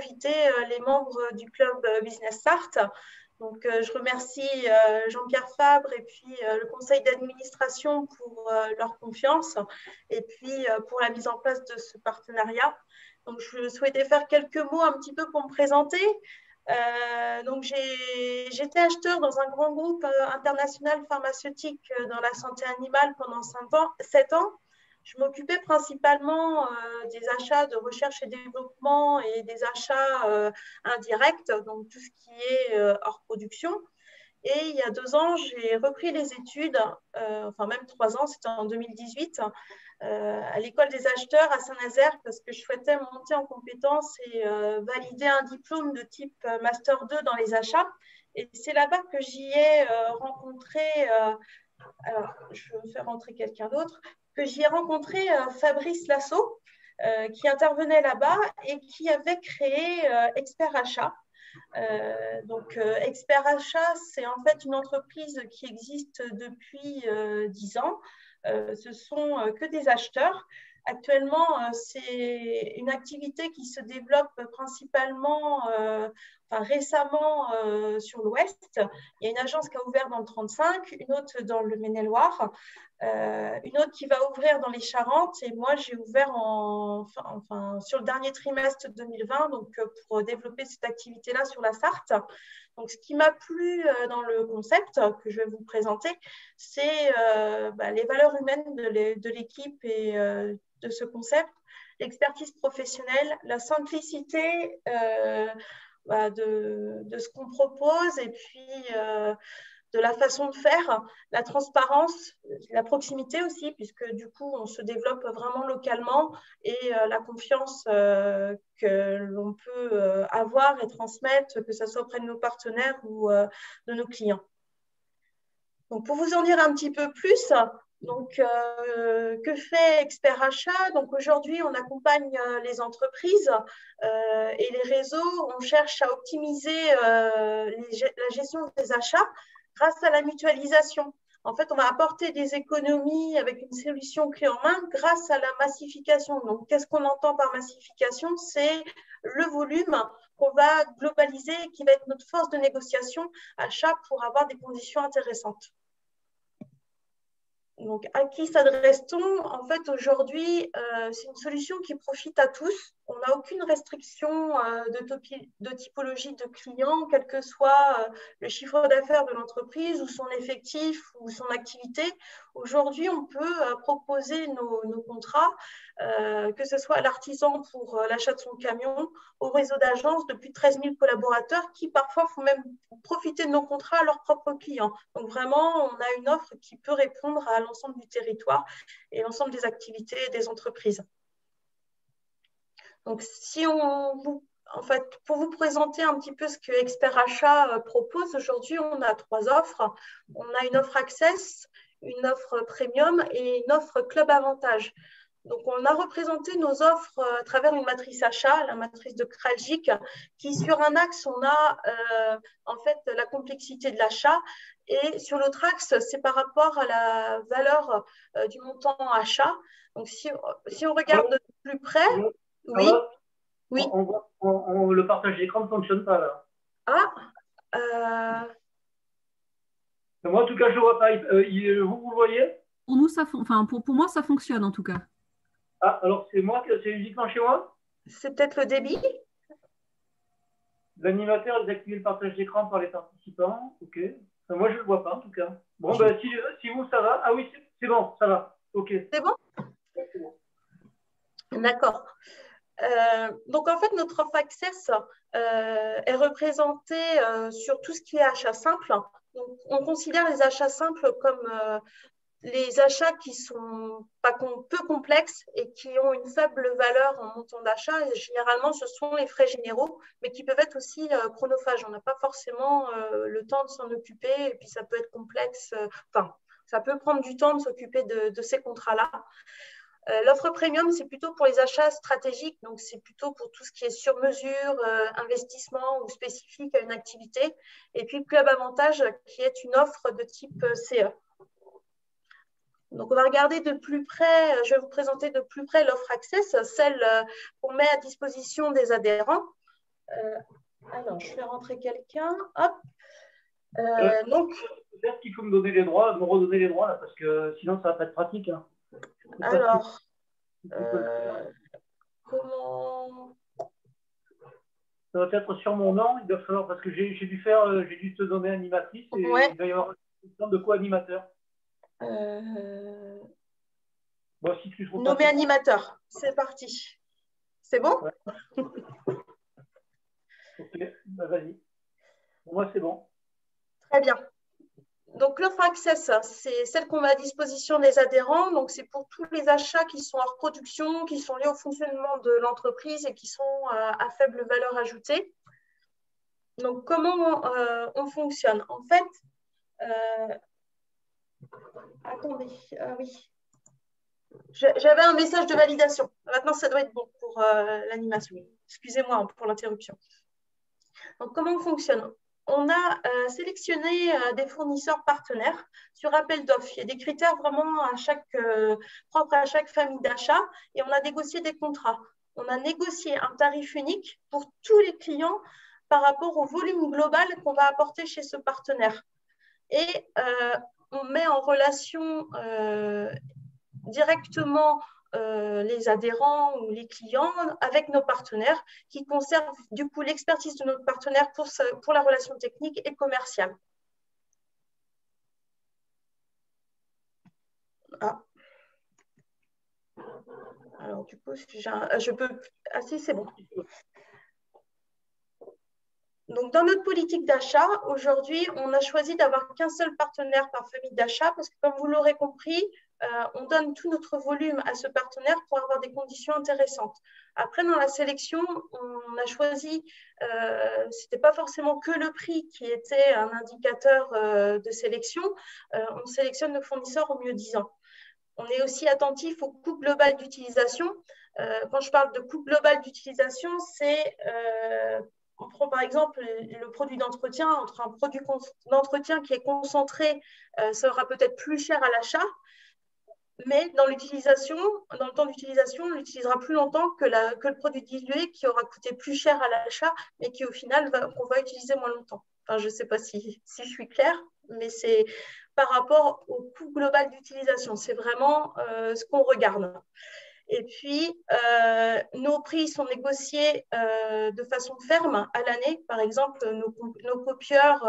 invité les membres du club Business Start. Donc, je remercie Jean-Pierre Fabre et puis le conseil d'administration pour leur confiance et puis pour la mise en place de ce partenariat. Donc, je souhaitais faire quelques mots un petit peu pour me présenter. Donc, j'étais acheteur dans un grand groupe international pharmaceutique dans la santé animale pendant 7 ans. Je m'occupais principalement des achats de recherche et développement et des achats indirects, donc tout ce qui est hors production. Et il y a 2 ans, j'ai repris les études, enfin même 3 ans, c'était en 2018, à l'école des acheteurs à Saint-Nazaire parce que je souhaitais monter en compétences et valider un diplôme de type Master 2 dans les achats. Et c'est là-bas que j'y ai rencontré, alors je vais faire rentrer quelqu'un d'autre, que j'y ai rencontré Fabrice Lasso, qui intervenait là-bas et qui avait créé Expert Achat. Donc, Expert Achat, c'est en fait une entreprise qui existe depuis 10 ans. Ce sont que des acheteurs. Actuellement, c'est une activité qui se développe principalement, récemment sur l'Ouest. Il y a une agence qui a ouvert dans le 35, une autre dans le Maine-et-Loire, une autre qui va ouvrir dans les Charentes et moi j'ai ouvert sur le dernier trimestre 2020 donc pour développer cette activité-là sur la Sarthe. Donc ce qui m'a plu dans le concept que je vais vous présenter, c'est les valeurs humaines de l'équipe et de ce concept, l'expertise professionnelle, la simplicité de ce qu'on propose et puis de la façon de faire, la transparence, la proximité aussi, puisque du coup, on se développe vraiment localement et la confiance que l'on peut avoir et transmettre, que ce soit auprès de nos partenaires ou de nos clients. Donc, pour vous en dire un petit peu plus, donc, que fait Expert Achat? Donc, aujourd'hui, on accompagne les entreprises et les réseaux. On cherche à optimiser la gestion des achats grâce à la mutualisation. En fait, on va apporter des économies avec une solution clé en main grâce à la massification. Donc, qu'est-ce qu'on entend par massification? C'est le volume qu'on va globaliser et qui va être notre force de négociation achat pour avoir des conditions intéressantes. Donc, à qui s'adresse-t-on? En fait, aujourd'hui, c'est une solution qui profite à tous. On n'a aucune restriction de typologie de client, quel que soit le chiffre d'affaires de l'entreprise ou son effectif ou son activité. Aujourd'hui, on peut proposer nos contrats, que ce soit à l'artisan pour l'achat de son camion, au réseau d'agences de plus de 13 000 collaborateurs qui parfois font même profiter de nos contrats à leurs propres clients. Donc vraiment, on a une offre qui peut répondre à l'ensemble du territoire et l'ensemble des activités et des entreprises. Donc, pour vous présenter un petit peu ce que Expert Achat propose, aujourd'hui, on a 3 offres. On a une offre Access, une offre Premium et une offre Club Avantage. Donc, on a représenté nos offres à travers une matrice achat, la matrice de Kraljic, qui sur un axe, on a en fait la complexité de l'achat et sur l'autre axe, c'est par rapport à la valeur du montant achat. Donc, si on regarde de plus près, oui, oui. Le partage d'écran ne fonctionne pas là. Ah, moi, en tout cas, je ne vois pas. Vous le voyez? Pour nous, pour moi, ça fonctionne en tout cas. Ah, alors c'est uniquement chez moi? C'est peut-être le débit. L'animateur a désactivé le partage d'écran par les participants. Ok. Enfin, moi, je ne le vois pas en tout cas. Bon, ben, si vous, ça va. Ah oui, c'est bon, ça va. Ok. C'est bon? Ouais, c'est bon. D'accord. Donc, en fait, notre offre Access est représentée sur tout ce qui est achat simple. Donc, on considère les achats simples comme les achats qui sont peu complexes et qui ont une faible valeur en montant d'achat. Généralement, ce sont les frais généraux, mais qui peuvent être aussi chronophages. On n'a pas forcément le temps de s'en occuper et puis ça peut être complexe. Ça peut prendre du temps de s'occuper de ces contrats-là. L'offre premium, c'est plutôt pour les achats stratégiques, donc c'est plutôt pour tout ce qui est sur mesure, investissement ou spécifique à une activité. Et puis Club Avantage, qui est une offre de type CE. Donc, on va regarder de plus près, je vais vous présenter de plus près l'offre Access, celle qu'on met à disposition des adhérents. Alors, je fais rentrer quelqu'un. Hop. Donc, peut-être qu'il faut me donner les droits, me redonner les droits, là, parce que sinon, ça va pas être pratique. Hein. Alors, comment... Ça va être sur mon nom, il va falloir, parce que j'ai dû te donner animatrice, et il va y avoir une sorte de co-animateur. Bon, si tu trouves nommer animateur, c'est parti. C'est bon? Ouais. Ok, bah, vas-y. Pour moi, c'est bon. Très bien. Donc, l'offre Access, c'est celle qu'on met à disposition des adhérents. Donc, c'est pour tous les achats qui sont hors production, qui sont liés au fonctionnement de l'entreprise et qui sont à faible valeur ajoutée. Donc, comment on fonctionne? En fait, attendez, oui. J'avais un message de validation. Maintenant, ça doit être bon pour l'animation. Excusez-moi pour l'interruption. Donc, comment on fonctionne? On a sélectionné des fournisseurs partenaires sur appel d'offres. Il y a des critères vraiment propres à chaque famille d'achat et on a négocié des contrats. On a négocié un tarif unique pour tous les clients par rapport au volume global qu'on va apporter chez ce partenaire. Et on met en relation directement les adhérents ou les clients avec nos partenaires qui conservent du coup l'expertise de notre partenaire pour la relation technique et commerciale. Ah. Alors du coup, je peux... Ah si, c'est bon. Donc, dans notre politique d'achat, aujourd'hui, on a choisi d'avoir qu'un seul partenaire par famille d'achat parce que, comme vous l'aurez compris, on donne tout notre volume à ce partenaire pour avoir des conditions intéressantes. Après, dans la sélection, on a choisi, ce n'était pas forcément que le prix qui était un indicateur de sélection, on sélectionne nos fournisseurs au mieux disant. On est aussi attentif au coût global d'utilisation. Quand je parle de coût global d'utilisation, c'est... on prend par exemple le produit d'entretien. Entre un produit d'entretien qui est concentré, ça sera peut-être plus cher à l'achat, mais dans l'utilisation, dans le temps d'utilisation, on l'utilisera plus longtemps que le produit dilué qui aura coûté plus cher à l'achat, mais qui au final, on va utiliser moins longtemps. Enfin, je ne sais pas si je suis claire, mais c'est par rapport au coût global d'utilisation. C'est vraiment ce qu'on regarde. Et puis, nos prix sont négociés de façon ferme à l'année. Par exemple, nos copieurs,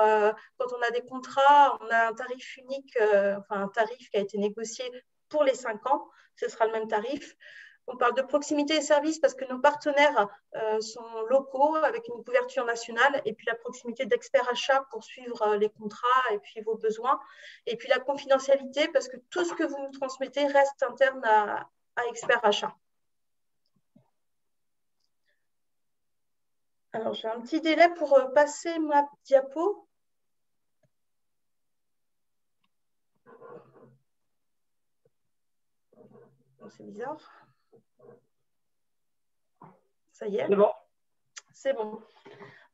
quand on a des contrats, on a un tarif unique, enfin un tarif qui a été négocié pour les 5 ans. Ce sera le même tarif. On parle de proximité et service parce que nos partenaires sont locaux avec une couverture nationale et puis la proximité d'experts achats pour suivre les contrats et puis vos besoins. Et puis la confidentialité parce que tout ce que vous nous transmettez reste interne à expert achat. Alors, j'ai un petit délai pour passer ma diapo. C'est bizarre. Ça y est. C'est bon. C'est bon.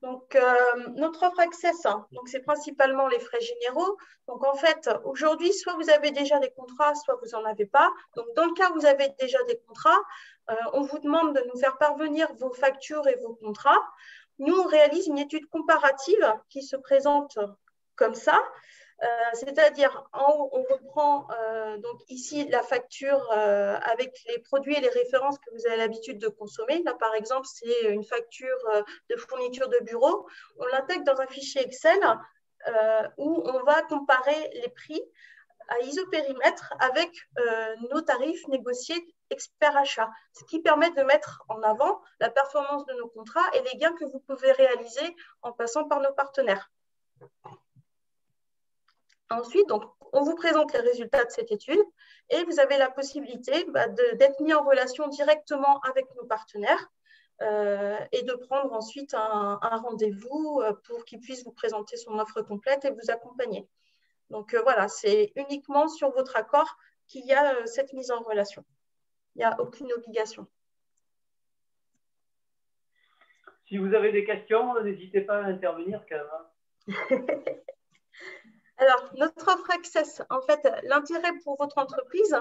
Donc, notre offre Access, donc c'est principalement les frais généraux. Donc, en fait, aujourd'hui, soit vous avez déjà des contrats, soit vous n'en avez pas. Donc, dans le cas où vous avez déjà des contrats, on vous demande de nous faire parvenir vos factures et vos contrats. Nous, on réalise une étude comparative qui se présente comme ça. C'est-à-dire, en haut, on reprend donc ici la facture avec les produits et les références que vous avez l'habitude de consommer. Là, par exemple, c'est une facture de fourniture de bureau. On l'intègre dans un fichier Excel où on va comparer les prix à isopérimètre avec nos tarifs négociés expert achat, ce qui permet de mettre en avant la performance de nos contrats et les gains que vous pouvez réaliser en passant par nos partenaires. Ensuite, donc, on vous présente les résultats de cette étude et vous avez la possibilité d'être mis en relation directement avec nos partenaires et de prendre ensuite un rendez-vous pour qu'ils puissent vous présenter son offre complète et vous accompagner. Donc, voilà, c'est uniquement sur votre accord qu'il y a cette mise en relation. Il n'y a aucune obligation. Si vous avez des questions, n'hésitez pas à intervenir quand même. Alors, notre offre Access, en fait, l'intérêt pour votre entreprise,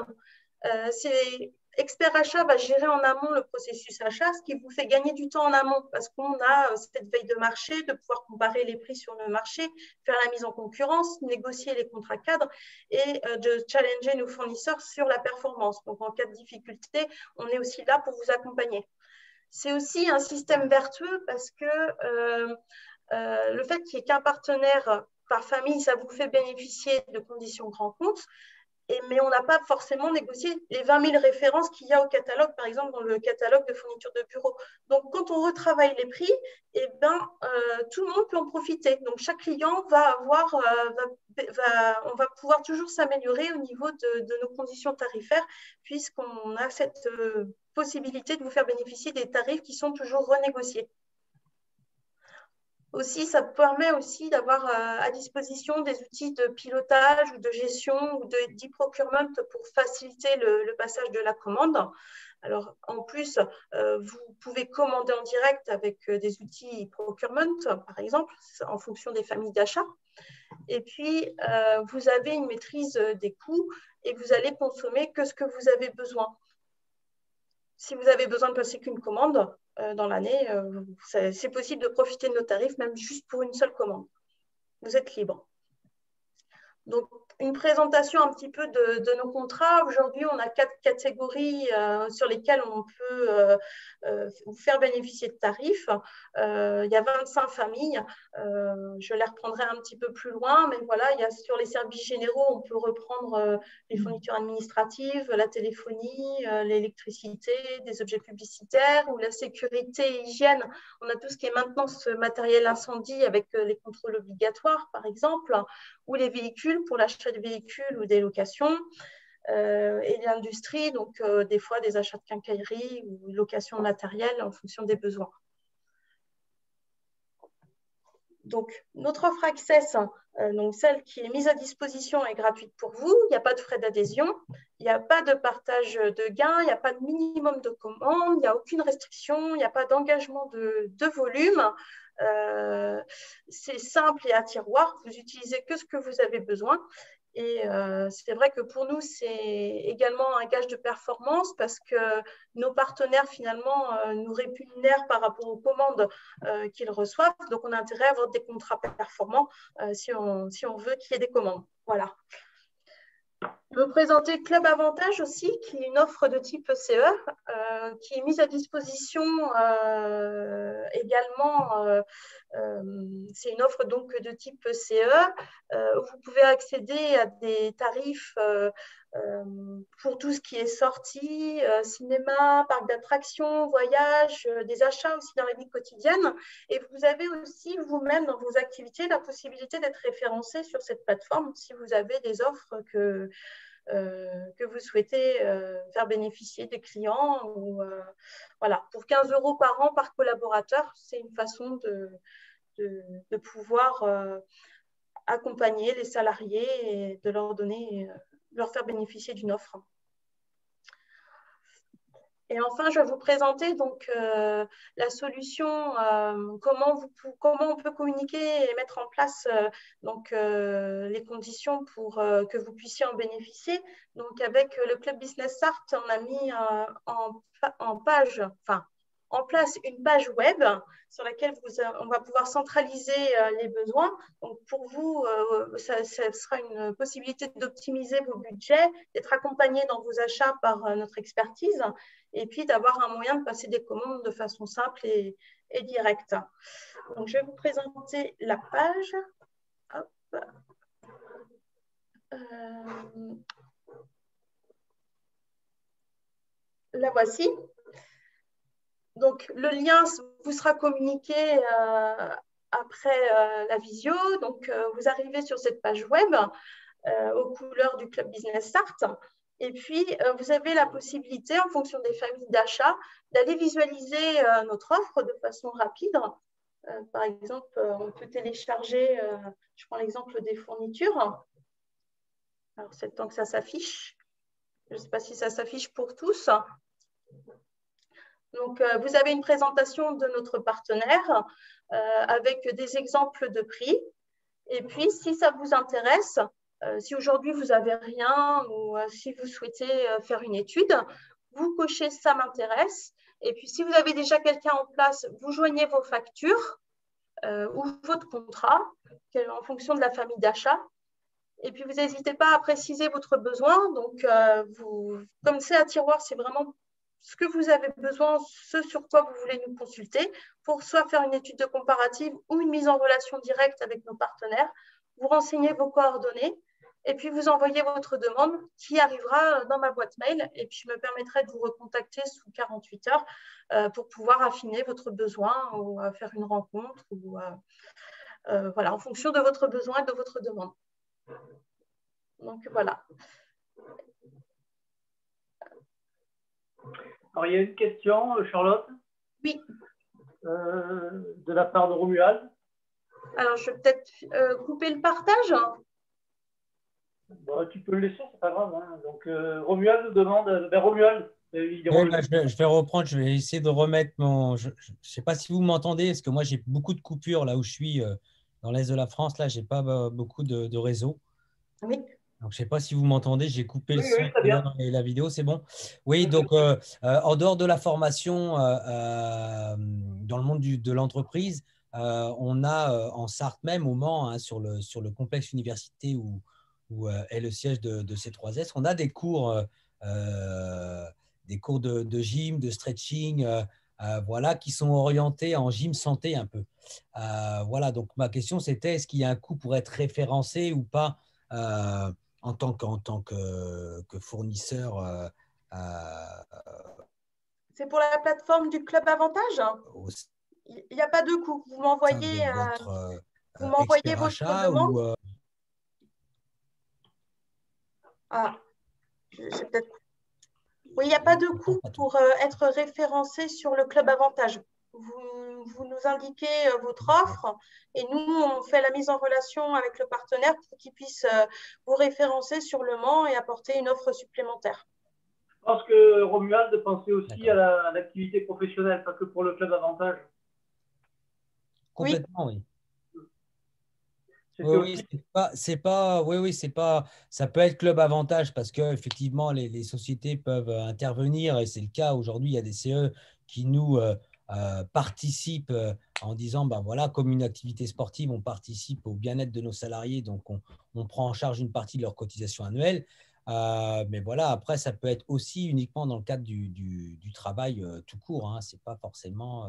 c'est Expert achat va gérer en amont le processus achat, ce qui vous fait gagner du temps en amont parce qu'on a cette veille de marché, de pouvoir comparer les prix sur le marché, faire la mise en concurrence, négocier les contrats cadres et de challenger nos fournisseurs sur la performance. Donc, en cas de difficulté, on est aussi là pour vous accompagner. C'est aussi un système vertueux parce que le fait qu'il n'y ait qu'un partenaire par famille, ça vous fait bénéficier de conditions grand compte. Mais on n'a pas forcément négocié les 20 000 références qu'il y a au catalogue, par exemple dans le catalogue de fourniture de bureau. Donc, quand on retravaille les prix, tout le monde peut en profiter. Donc, chaque client va avoir, on va pouvoir toujours s'améliorer au niveau de nos conditions tarifaires, puisqu'on a cette possibilité de vous faire bénéficier des tarifs qui sont toujours renégociés. Aussi, ça permet aussi d'avoir à disposition des outils de pilotage ou de gestion ou d'e-procurement pour faciliter le passage de la commande. Alors, en plus, vous pouvez commander en direct avec des outils e-procurement, par exemple, en fonction des familles d'achat. Et puis, vous avez une maîtrise des coûts et vous allez consommer que ce que vous avez besoin. Si vous avez besoin de passer qu'une commande dans l'année, c'est possible de profiter de nos tarifs, même juste pour une seule commande. Vous êtes libre. Donc, une présentation un petit peu de nos contrats. Aujourd'hui, on a 4 catégories sur lesquelles on peut vous faire bénéficier de tarifs. Il y a 25 familles. Je les reprendrai un petit peu plus loin, mais voilà, il y a sur les services généraux, on peut reprendre les fournitures administratives, la téléphonie, l'électricité, des objets publicitaires ou la sécurité et hygiène. On a tout ce qui est maintenance matériel incendie avec les contrôles obligatoires, par exemple, ou les véhicules pour l'achat de véhicules ou des locations, et l'industrie, donc des fois des achats de quincaillerie ou location de matériel en fonction des besoins. Donc, notre offre Access, donc celle qui est mise à disposition est gratuite pour vous. Il n'y a pas de frais d'adhésion, il n'y a pas de partage de gains, il n'y a pas de minimum de commande, il n'y a aucune restriction, il n'y a pas d'engagement de volume. C'est simple et à tiroir, vous utilisez que ce que vous avez besoin. Et c'est vrai que pour nous, c'est également un gage de performance parce que nos partenaires, finalement, nous rémunèrent par rapport aux commandes qu'ils reçoivent. Donc, on a intérêt à avoir des contrats performants si on veut qu'il y ait des commandes. Voilà. Je vais vous présenter Club Avantage aussi, qui est une offre de type CE, qui est mise à disposition également. C'est une offre donc de type CE. Vous pouvez accéder à des tarifs pour tout ce qui est sortie, cinéma, parc d'attractions, voyage, des achats aussi dans la vie quotidienne. Et vous avez aussi vous-même dans vos activités la possibilité d'être référencé sur cette plateforme si vous avez des offres que vous souhaitez faire bénéficier des clients. Ou, voilà. Pour 15 € par an par collaborateur, c'est une façon de pouvoir accompagner les salariés et de leur faire bénéficier d'une offre. Et enfin, je vais vous présenter donc la solution, comment on peut communiquer et mettre en place les conditions pour que vous puissiez en bénéficier. Donc, avec le Club Business Start, on a mis en place une page web sur laquelle on va pouvoir centraliser les besoins. Donc, pour vous, ça sera une possibilité d'optimiser vos budgets, d'être accompagné dans vos achats par notre expertise et puis d'avoir un moyen de passer des commandes de façon simple et directe. Donc, je vais vous présenter la page. Hop. La voici. Donc, le lien vous sera communiqué après la visio. Donc, vous arrivez sur cette page web aux couleurs du Club Business Start. Et puis, vous avez la possibilité, en fonction des familles d'achat, d'aller visualiser notre offre de façon rapide. Par exemple, on peut télécharger, je prends l'exemple des fournitures. Alors, c'est le temps que ça s'affiche. Je ne sais pas si ça s'affiche pour tous. Donc, vous avez une présentation de notre partenaire avec des exemples de prix. Et puis, si ça vous intéresse, si aujourd'hui vous n'avez rien ou si vous souhaitez faire une étude, vous cochez « Ça m'intéresse ». Et puis, si vous avez déjà quelqu'un en place, vous joignez vos factures ou votre contrat en fonction de la famille d'achat. Et puis, vous n'hésitez pas à préciser votre besoin. Donc, comme c'est un tiroir, c'est vraiment ce que vous avez besoin, ce sur quoi vous voulez nous consulter pour soit faire une étude de comparative ou une mise en relation directe avec nos partenaires. Vous renseignez vos coordonnées et puis vous envoyez votre demande qui arrivera dans ma boîte mail. Et puis, je me permettrai de vous recontacter sous 48 heures pour pouvoir affiner votre besoin ou faire une rencontre ou, voilà, en fonction de votre besoin et de votre demande. Donc, voilà. Alors, il y a une question, Charlotte. Oui. De la part de Romuald. Alors, je vais peut-être couper le partage. Bon, tu peux le laisser, c'est pas grave. Hein. Donc, Romuald demande. Romuald, je vais reprendre, je vais essayer de remettre mon. Je ne sais pas si vous m'entendez, parce que moi, j'ai beaucoup de coupures là où je suis, dans l'Est de la France. Là, je n'ai pas beaucoup de réseau. Oui. Donc, je ne sais pas si vous m'entendez, j'ai coupé le son et la vidéo, c'est bon? Oui, donc en dehors de la formation dans le monde de l'entreprise, on a en Sarthe même, au Mans, hein, sur le complexe université où est le siège de C3S, on a des cours de gym, de stretching, voilà, qui sont orientés en gym santé un peu. Voilà, donc ma question c'était, est-ce qu'il y a un coût pour être référencé ou pas en tant que fournisseur C'est pour la plateforme du Club Avantage? Il n'y a pas de coût. Vous m'envoyez votre demande. Oui, il n'y a pas de coût pour être référencé sur le Club Avantage. Vous nous indiquez votre offre et nous, on fait la mise en relation avec le partenaire pour qu'il puisse vous référencer sur le Mans et apporter une offre supplémentaire. Je pense que Romuald pensait aussi à l'activité professionnelle, pas que pour le Club Avantage. Complètement, oui. Oui, c'est pas. Ça peut être Club Avantage parce que effectivement les sociétés peuvent intervenir et c'est le cas aujourd'hui. Il y a des CE qui nous participent en disant ben voilà, comme une activité sportive, on participe au bien-être de nos salariés, donc on prend en charge une partie de leur cotisation annuelle. Mais voilà, après ça peut être aussi uniquement dans le cadre du travail tout court. Hein. C'est pas forcément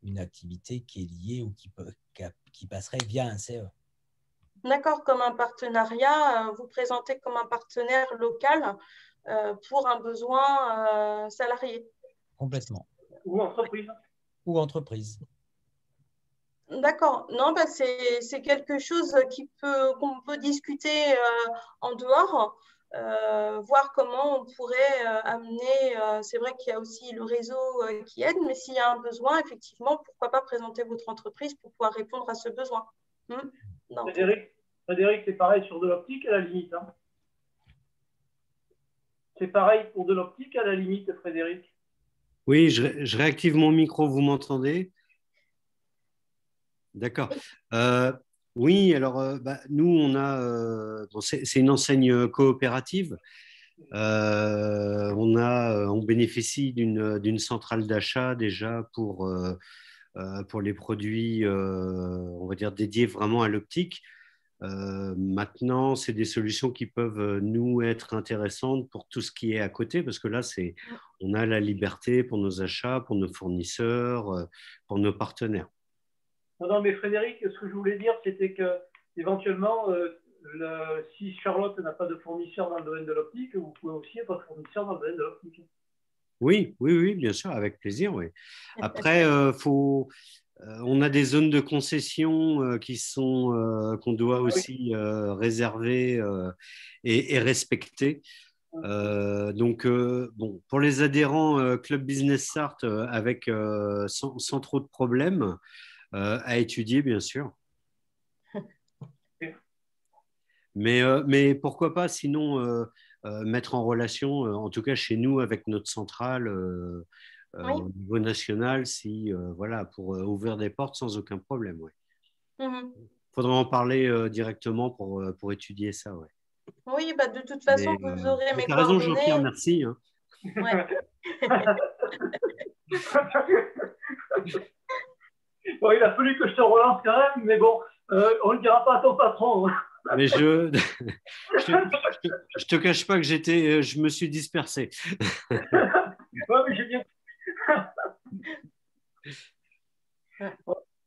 une activité qui est liée ou qui passerait via un CE. D'accord, comme un partenariat, vous présentez comme un partenaire local pour un besoin salarié. Complètement. Ou entreprise. Ou entreprise. D'accord. Non, bah, c'est quelque chose qu'on peut discuter en dehors, voir comment on pourrait amener. C'est vrai qu'il y a aussi le réseau qui aide, mais s'il y a un besoin, effectivement, pourquoi pas présenter votre entreprise pour pouvoir répondre à ce besoin. Frédéric, c'est pareil sur de l'optique à la limite. Hein. C'est pareil pour de l'optique à la limite, Frédéric. Oui, je réactive mon micro, vous m'entendez? D'accord. Oui, alors nous, on a, c'est une enseigne coopérative. On bénéficie d'une centrale d'achat déjà pour les produits, on va dire, dédiés vraiment à l'optique. Maintenant, c'est des solutions qui peuvent nous être intéressantes pour tout ce qui est à côté, parce que là, on a la liberté pour nos achats, pour nos fournisseurs, pour nos partenaires. Non, mais Frédéric, ce que je voulais dire, c'était que éventuellement, si Charlotte n'a pas de fournisseur dans le domaine de l'optique, vous pouvez aussi être fournisseur dans le domaine de l'optique. Oui, bien sûr, avec plaisir. Oui. Après, on a des zones de concession qu'on doit aussi réserver et respecter. Donc, pour les adhérents Club Business Sarthe, sans trop de problèmes, à étudier, bien sûr. Mais pourquoi pas, sinon, mettre en relation, en tout cas chez nous, avec notre centrale au niveau national, voilà, pour ouvrir des portes sans aucun problème. Ouais. Faudra en parler directement pour étudier ça. Ouais. Oui, bah, de toute façon, vous aurez mes coordonnées. Tu as raison, coordonnées. Jean-Pierre, merci. Hein. Ouais. Bon, il a fallu que je te relance quand même, mais bon, on ne le dira pas à ton patron. Mais je te cache pas que je me suis dispersé. Ouais, mais j'ai bien.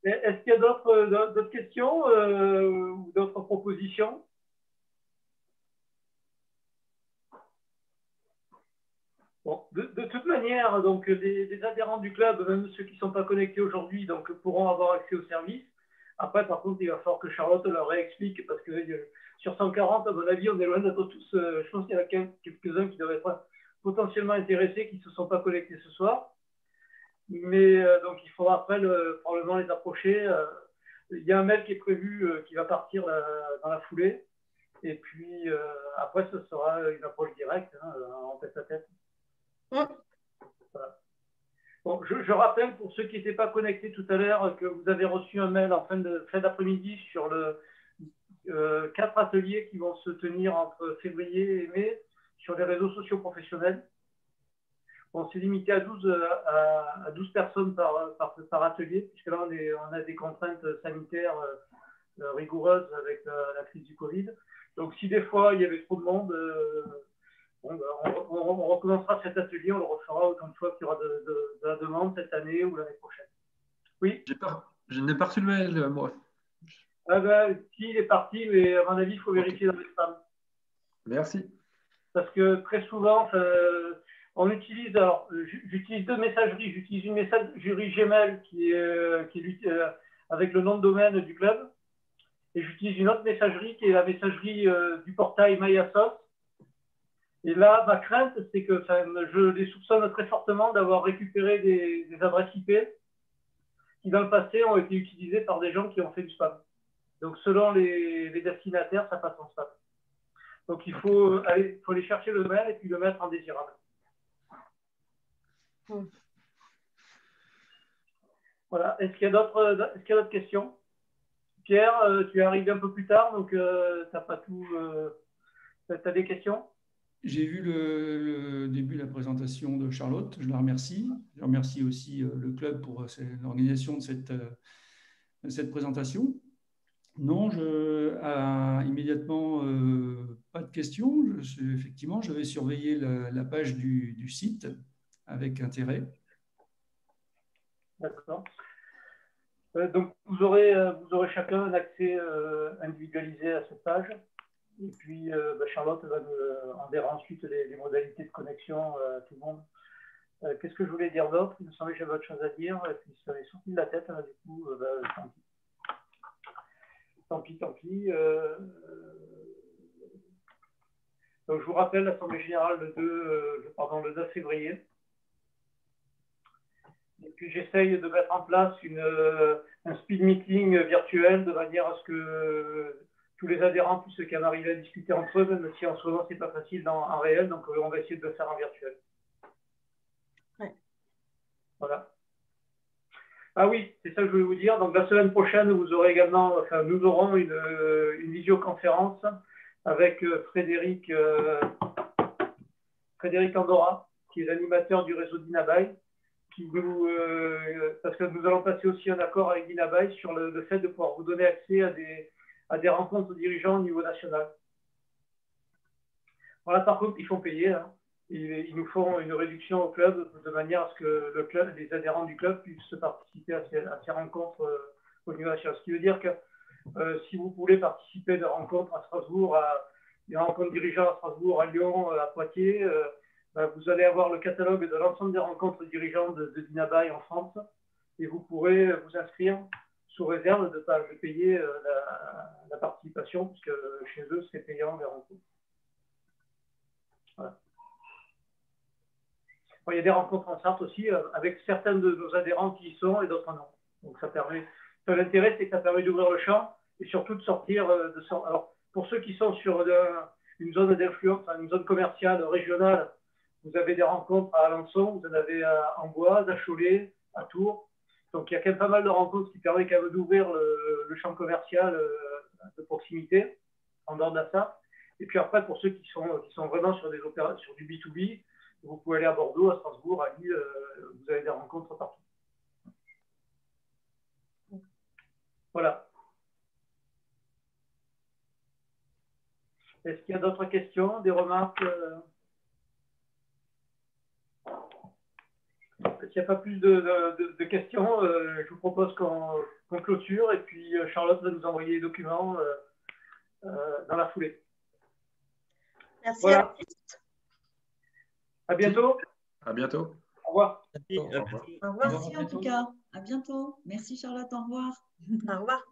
Est-ce qu'il y a d'autres questions ou d'autres propositions? Bon, de toute manière, donc, les adhérents du club, même ceux qui ne sont pas connectés aujourd'hui, donc, pourront avoir accès au service. Après, par contre, il va falloir que Charlotte leur réexplique parce que sur 140, à mon avis, on est loin d'être tous. Je pense qu'il y en a quelques-uns qui doivent être potentiellement intéressés, qui ne se sont pas connectés ce soir. Mais donc, il faudra après probablement les approcher. Il y a un mail qui est prévu qui va partir dans la foulée. Et puis, après, ce sera une approche directe, hein, en tête à tête. Voilà. Bon, je rappelle pour ceux qui n'étaient pas connectés tout à l'heure que vous avez reçu un mail en fin d'après-midi sur le 4 ateliers qui vont se tenir entre février et mai sur les réseaux sociaux professionnels. On s'est limité à 12 personnes par atelier, puisque là, on a des contraintes sanitaires rigoureuses avec la crise du Covid. Donc, si des fois, il y avait trop de monde, bon, ben, on recommencera cet atelier, on le refera autant de fois qu'il y aura de la demande cette année ou l'année prochaine. Oui. Je n'ai pas reçu le mail, moi. Ah ben, si, il est parti, mais à mon avis, il faut vérifier dans les spams. Merci. Parce que très souvent, on utilise, alors j'utilise deux messageries. J'utilise une messagerie Gmail qui est avec le nom de domaine du club. Et j'utilise une autre messagerie qui est la messagerie du portail MyAsos. Et là, ma crainte, c'est que je les soupçonne très fortement d'avoir récupéré des adresses IP qui, dans le passé, ont été utilisées par des gens qui ont fait du spam. Donc, selon les destinataires, ça passe en spam. Donc, il faut aller chercher le mail et puis le mettre en désirable. Voilà. Est-ce qu'il y a d'autres questions? Pierre, tu es arrivé un peu plus tard, donc tu n'as pas tout. Tu as des questions? J'ai vu le début de la présentation de Charlotte, je la remercie. Je remercie aussi le club pour l'organisation de cette présentation. Non, immédiatement, pas de questions. Effectivement, je vais surveiller la page du site avec intérêt. D'accord. Donc, vous aurez chacun un accès individualisé à cette page. Et puis, Charlotte en verra ensuite les modalités de connexion à tout le monde. Qu'est-ce que je voulais dire d'autre? Il me semblait que j'avais autre chose à dire. Et puis, ça m'est sorti de la tête. Là, du coup, tant pis. Donc, je vous rappelle l'Assemblée générale le 2 février. Et puis, j'essaye de mettre en place un speed meeting virtuel de manière à ce que tous les adhérents puissent quand même arriver à discuter entre eux, même si en ce moment, ce n'est pas facile en réel. Donc, on va essayer de le faire en virtuel. Ouais. Voilà. Ah oui, c'est ça que je voulais vous dire. Donc, la semaine prochaine, nous aurons une visioconférence avec Frédéric Andorra, qui est l'animateur du réseau d'Inabaye, parce que nous allons passer aussi un accord avec Inabaye sur le fait de pouvoir vous donner accès à des rencontres dirigeants au niveau national. Voilà, par contre, ils font payer. Hein. Ils nous font une réduction au club de manière à ce que les adhérents du club puissent participer à ces rencontres au niveau national. Ce qui veut dire que si vous voulez participer à des rencontres à Strasbourg, des rencontres dirigeants à Strasbourg, à Lyon, à Poitiers, vous allez avoir le catalogue de l'ensemble des rencontres dirigeants de Dinabaye en France et vous pourrez vous inscrire sous réserve de payer la participation, puisque chez eux, c'est payant les rencontres. Voilà. Bon, il y a des rencontres en Sarthe aussi, avec certains de nos adhérents qui y sont et d'autres non. Donc ça permet. L'intérêt, c'est que ça permet d'ouvrir le champ et surtout de sortir. Alors, pour ceux qui sont sur une zone d'influence, une zone commerciale régionale, vous avez des rencontres à Alençon, vous en avez à Amboise, à Cholet, à Tours. Donc, il y a quand même pas mal de rencontres qui permettent quand même d'ouvrir le champ commercial de proximité en dehors de ça. Et puis après, pour ceux qui sont vraiment sur des opérations, sur du B2B, Vous pouvez aller à Bordeaux, à Strasbourg, à Lille, vous avez des rencontres partout. Voilà. Est-ce qu'il y a d'autres questions, des remarques? S'il n'y a pas plus de questions, je vous propose qu'on clôture et puis Charlotte va nous envoyer les documents dans la foulée. Merci Voilà. à tous. À bientôt. À bientôt. Au revoir. Au revoir. Au revoir. Merci en tout cas. À bientôt. Merci Charlotte. Au revoir. Au revoir.